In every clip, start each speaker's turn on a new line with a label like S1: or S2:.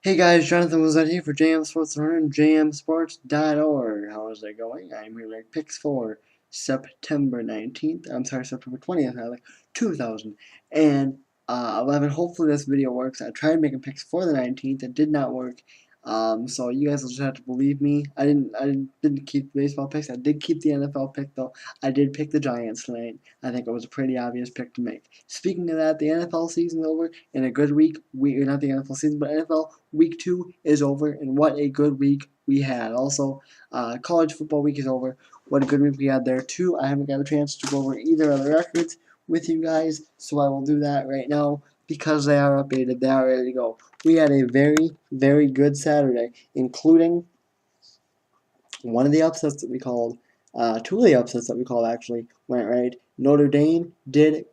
S1: Hey guys, Jonathan was out here for JM Sports and jmsports.org. How is it going? I'm here with picks for September 19th. I'm sorry, September 20th, rather, 2011. Hopefully this video works. I tried making picks for the 19th. It did not work. So you guys will just have to believe me. I didn't keep the baseball picks. I did keep the NFL pick though. I did pick the Giants tonight. I think it was a pretty obvious pick to make. Speaking of that, the NFL season's over in a good week. Not the NFL season, but NFL week 2 is over, and what a good week we had. Also, college football week is over. What a good week we had there too. I haven't got a chance to go over either of the records with you guys, so I will do that right now because they are updated. They are ready to go. We had a very, very good Saturday, including one of the upsets that we called. Two of the upsets that we called actually went right. Notre Dame did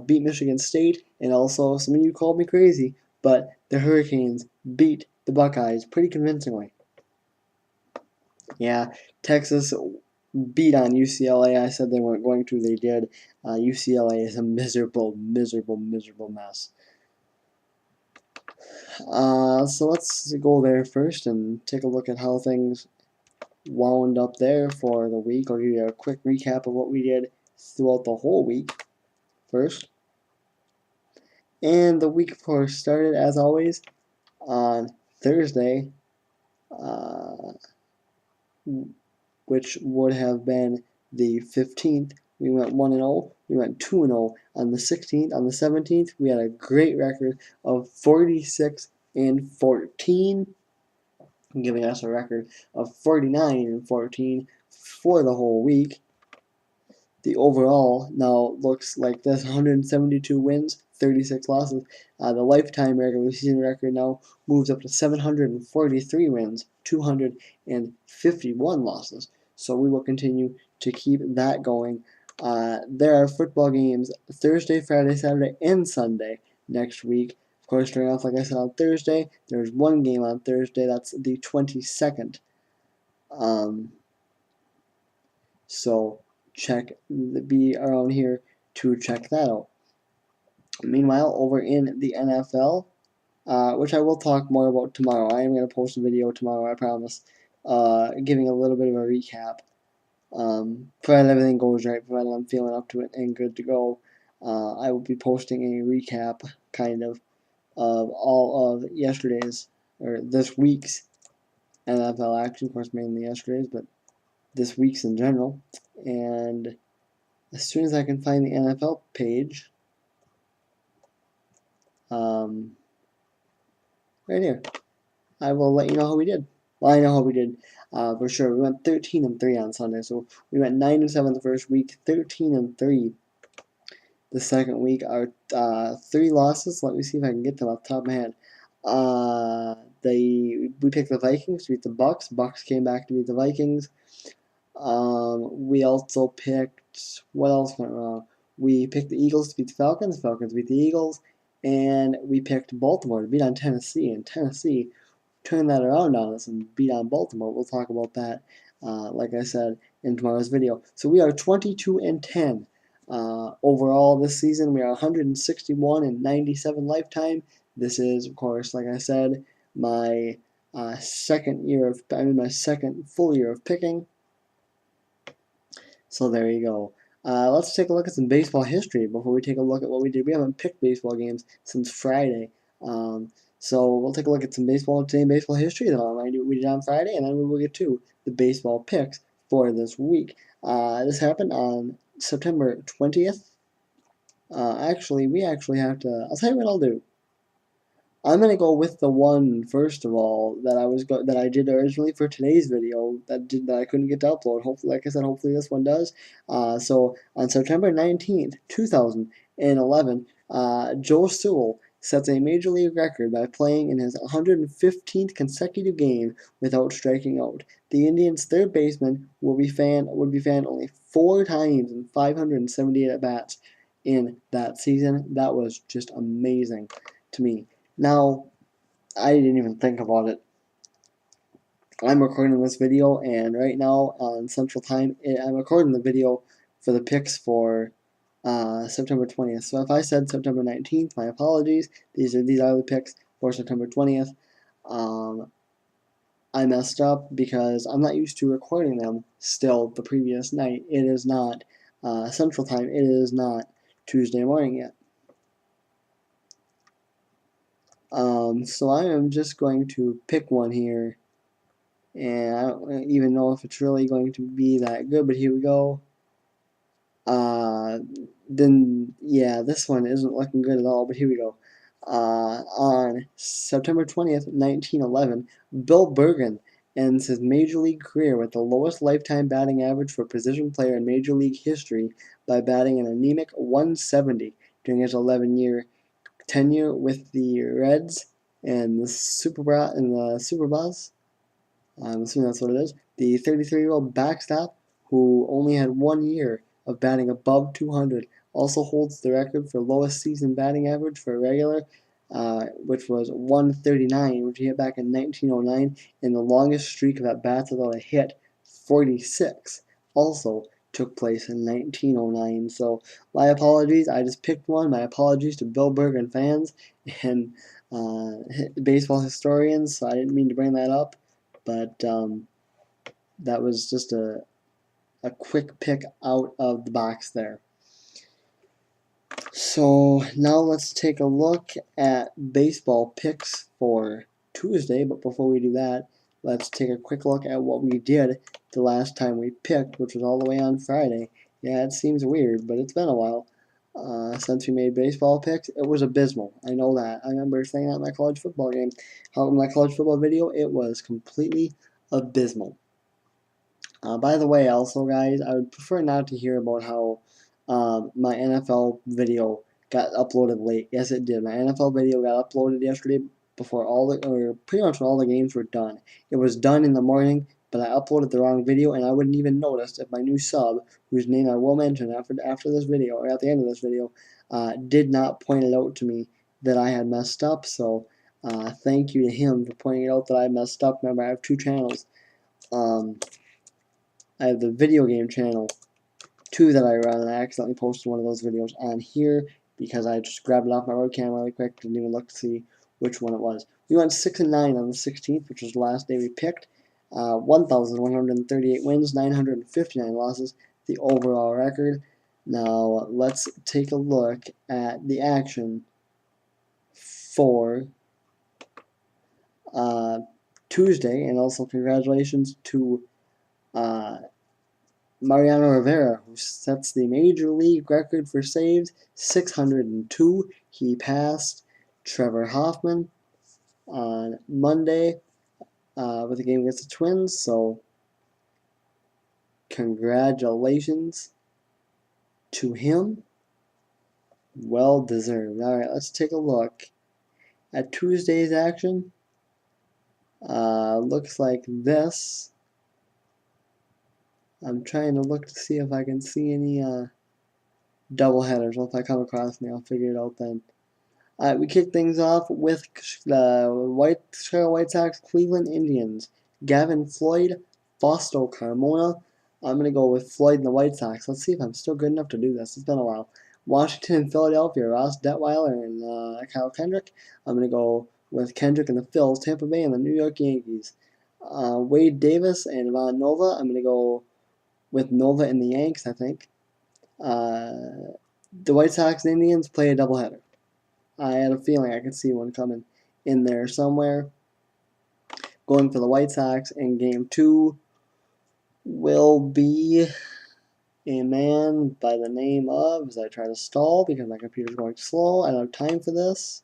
S1: beat Michigan State, and also some of you called me crazy, but the Hurricanes beat the Buckeyes pretty convincingly. Yeah, Texas beat on UCLA. I said they weren't going to. They did. UCLA is a miserable, miserable, miserable mess. So let's go there first and take a look at how things wound up there for the week. I'll give you a quick recap of what we did throughout the whole week first. And the week, of course, started as always on Thursday, uh, which would have been the 15th. We went 1-0. We went 2-0 on the 16th. On the 17th, we had a great record of 46-14, giving us a record of 49-14 for the whole week. The overall now looks like this: 172 wins, 36 losses. The lifetime regular season record now moves up to 743 wins, 251 losses. So we will continue to keep that going. There are football games Thursday, Friday, Saturday, and Sunday next week. Of course, starting off, like I said, on Thursday, there's one game on Thursday. That's the 22nd. So be around here to check that out. Meanwhile, over in the NFL, which I will talk more about tomorrow. I am going to post a video tomorrow, I promise, giving a little bit of a recap. Provided everything goes right, provided I'm feeling up to it and good to go, I will be posting a recap, kind of all of yesterday's, or this week's NFL action, of course, mainly yesterday's, but this week's in general. And as soon as I can find the NFL page, right here, I will let you know how we did. Well, I know how we did for sure. We went 13-3 on Sunday, so we went 9-7 the first week, 13-3 the second week. Our three losses. Let me see if I can get them off the top of my head. We picked the Vikings to beat the Bucks. Bucks came back to beat the Vikings. We also picked, what else went wrong? We picked the Eagles to beat the Falcons. Falcons beat the Eagles, and we picked Baltimore to beat on Tennessee. And Tennessee turned that around on us and beat on Baltimore. We'll talk about that, like I said, in tomorrow's video. So we are 22-10 overall this season. We are 161-97 lifetime. This is, of course, like I said, my second full year of picking. So there you go. Let's take a look at some baseball history before we take a look at what we did. We haven't picked baseball games since Friday. So we'll take a look at some baseball history, then I'll remind you what we did on Friday, and then we will get to the baseball picks for this week. This happened on September 20th. We actually have to. I'll tell you what I'll do. I'm gonna go with the one first of all that I did originally for today's video that I couldn't get to upload. Hopefully, like I said, hopefully this one does. So on September 19th, 2011, Joe Sewell sets a major league record by playing in his 115th consecutive game without striking out. The Indians' third baseman would be fanned only 4 times in 578 at bats in that season. That was just amazing to me. Now, I didn't even think about it. I'm recording this video, and right now on Central Time, I'm recording the video for the picks for September 20th. So if I said September 19th, my apologies. These are the picks for September 20th. I messed up because I'm not used to recording them still the previous night. It is not Central Time. It is not Tuesday morning yet. So I am just going to pick one here, and I don't even know if it's really going to be that good, but here we go. Then yeah, this one isn't looking good at all, but here we go. On September 20th, 1911, Bill Bergen ends his major league career with the lowest lifetime batting average for a position player in major league history by batting an anemic 170 during his 11-year tenure with the Reds and the Super Buzz. I'm assuming that's what it is. The 33-year-old backstop, who only had 1 year of batting above 200, also holds the record for lowest season batting average for a regular, which was 139, which he hit back in 1909, and the longest streak of at bats without a hit, 46, also took place in 1909. So my apologies. I just picked one. My apologies to Bill Bergen fans and baseball historians. So I didn't mean to bring that up, but that was just a quick pick out of the box there. So now let's take a look at baseball picks for Tuesday, but before we do that, let's take a quick look at what we did the last time we picked, which was all the way on Friday. Yeah, it seems weird, but it's been a while since we made baseball picks. It was abysmal. I know that. I remember saying that in my college football game. In my college football video, it was completely abysmal. By the way, also, guys, I would prefer not to hear about how my NFL video got uploaded late. Yes, it did. My NFL video got uploaded yesterday before or pretty much when all the games were done. It was done in the morning, but I uploaded the wrong video, and I wouldn't even notice if my new sub, whose name I will mention after this video, or at the end of this video, did not point it out to me that I had messed up. So thank you to him for pointing out that I messed up. Remember, I have two channels. I have the video game channel 2 that I run, and I accidentally posted one of those videos on here because I just grabbed it off my webcam really quick, didn't even look to see which one it was. We went 6-9 on the 16th, which was the last day we picked. 1,138 wins, 959 losses, the overall record. Now let's take a look at the action for Tuesday, and also congratulations to Mariano Rivera, who sets the major league record for saves, 602. He passed Trevor Hoffman on Monday with a game against the Twins, so congratulations to him. Well deserved. All right, let's take a look at Tuesday's action. Looks like this. I'm trying to look to see if I can see any double headers. Well, if I come across me, I'll figure it out then. We kick things off with the Chicago White Sox, Cleveland Indians. Gavin Floyd, Fausto Carmona. I'm going to go with Floyd and the White Sox. Let's see if I'm still good enough to do this. It's been a while. Washington and Philadelphia, Ross Detweiler and Kyle Kendrick. I'm going to go with Kendrick and the Phils, Tampa Bay and the New York Yankees. Wade Davis and Ivan Nova. I'm going to go with Nova and the Yanks, I think. The White Sox and Indians play a doubleheader. I had a feeling I could see one coming in there somewhere. Going for the White Sox in Game 2 will be a man by the name of, as I try to stall because my computer's going slow, I don't have time for this,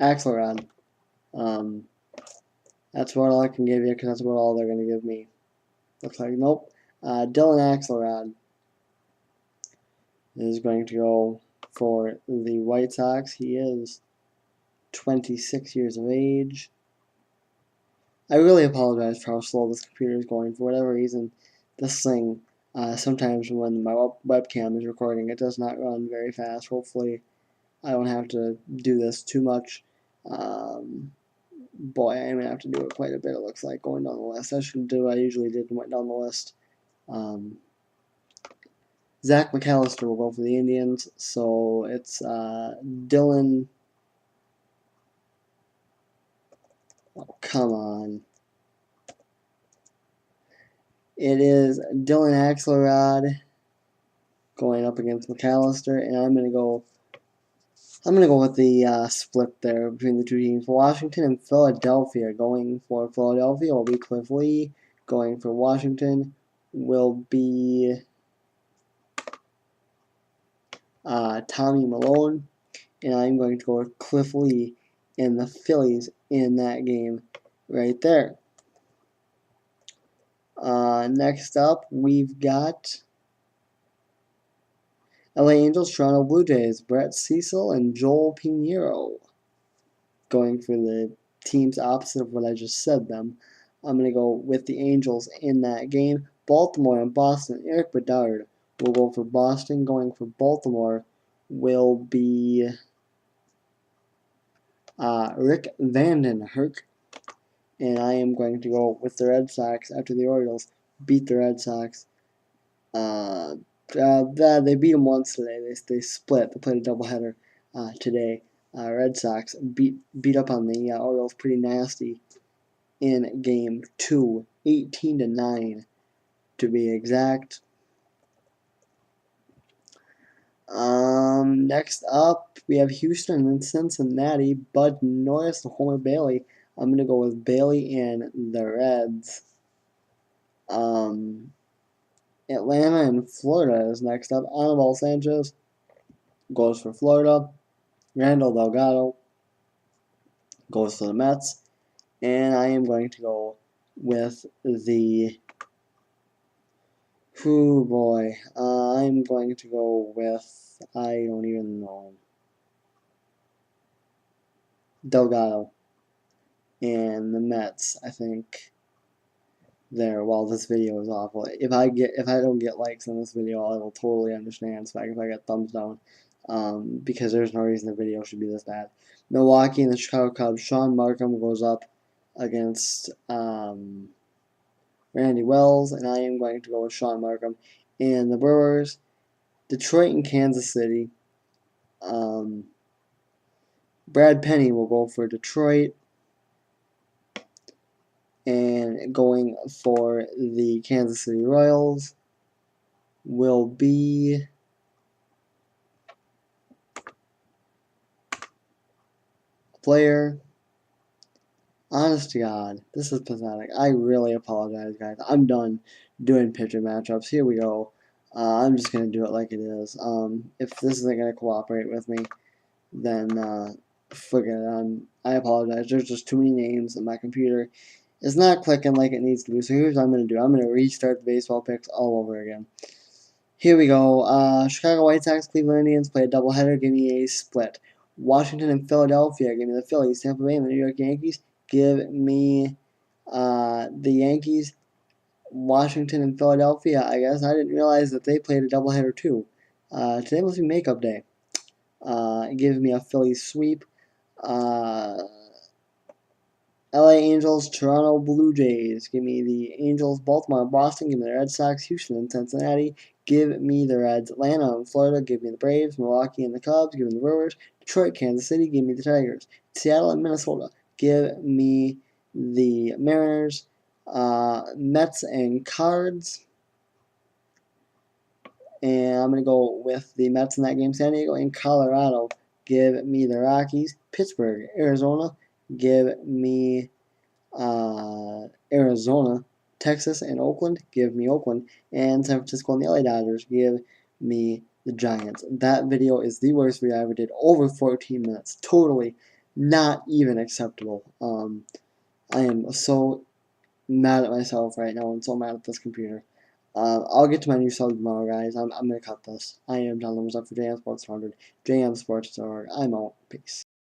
S1: Axelrod. That's what all I can give you because that's what all they're going to give me. Looks like, nope. Dylan Axelrod is going to go for the White Sox. He is 26 years of age. I really apologize for how slow this computer is going. For whatever reason, this thing, sometimes when my webcam is recording, it does not run very fast. Hopefully, I don't have to do this too much. Boy, I'm going to have to do it quite a bit, it looks like, going down the list. I should do what I usually did and went down the list. Zach McAllister will go for the Indians, so it's Dylan Oh, come on. It is Dylan Axelrod going up against McAllister, and I'm gonna go with the split there between the two teams. Washington and Philadelphia. Going for Philadelphia will be Cliff Lee. Going for Washington will be Tommy Malone. And I'm going to go with Cliff Lee and the Phillies in that game right there. Next up, we've got LA Angels, Toronto Blue Jays, Brett Cecil and Joel Pinheiro. Going for the teams opposite of what I just said them. I'm going to go with the Angels in that game. Baltimore and Boston, Eric Bedard will go for Boston. Going for Baltimore will be Rick Vandenherk. And I am going to go with the Red Sox after the Orioles beat the Red Sox. They beat them once today. They split. They played a doubleheader today. Red Sox beat up on the Orioles pretty nasty in Game 2, 18-9 to be exact. Next up, we have Houston and Cincinnati. Bud Norris to Homer Bailey. I'm going to go with Bailey and the Reds. Atlanta and Florida is next up. Anibal Sanchez goes for Florida. Randall Delgado goes for the Mets. And I am going to go with the... Oh boy. I'm going to go with... I don't even know. Delgado. And the Mets, I think. There, while this video is awful. If I don't get likes on this video, I will totally understand. So if I get thumbs down, because there's no reason the video should be this bad. Milwaukee and the Chicago Cubs. Sean Markham goes up against Randy Wells, and I am going to go with Sean Markham. And the Brewers, Detroit and Kansas City. Brad Penny will go for Detroit. And going for the Kansas City Royals will be player. Honest to God, this is pathetic. I really apologize, guys. I'm done doing pitcher matchups. Here we go. I'm just going to do it like it is. If this isn't going to cooperate with me, then forget it. I apologize. There's just too many names, and my computer is not clicking like it needs to do. So here's what I'm going to do. I'm going to restart the baseball picks all over again. Here we go. Chicago White Sox, Cleveland Indians play a doubleheader. Give me a split. Washington and Philadelphia. Give me the Phillies. Tampa Bay and the New York Yankees. Give me the Yankees. Washington and Philadelphia. I guess I didn't realize that they played a doubleheader too. Today must be makeup day. It gives me a Phillies sweep. LA Angels, Toronto Blue Jays. Give me the Angels, Baltimore, Boston. Give me the Red Sox, Houston, and Cincinnati. Give me the Reds, Atlanta and Florida. Give me the Braves, Milwaukee and the Cubs. Give me the Brewers, Detroit, Kansas City. Give me the Tigers, Seattle and Minnesota. Give me the Mariners, Mets and Cards. And I'm going to go with the Mets in that game. San Diego and Colorado. Give me the Rockies, Pittsburgh, Arizona. Give me Arizona, Texas, and Oakland. Give me Oakland. And San Francisco and the LA Dodgers. Give me the Giants. That video is the worst video I ever did. Over 14 minutes. Totally not even acceptable. I am so mad at myself right now. I'm so mad at this computer. I'll get to my new sub tomorrow, guys. I'm going to cut this. I am John Lemons up for JM Sports 100. JM Sports.org. I'm out. Peace.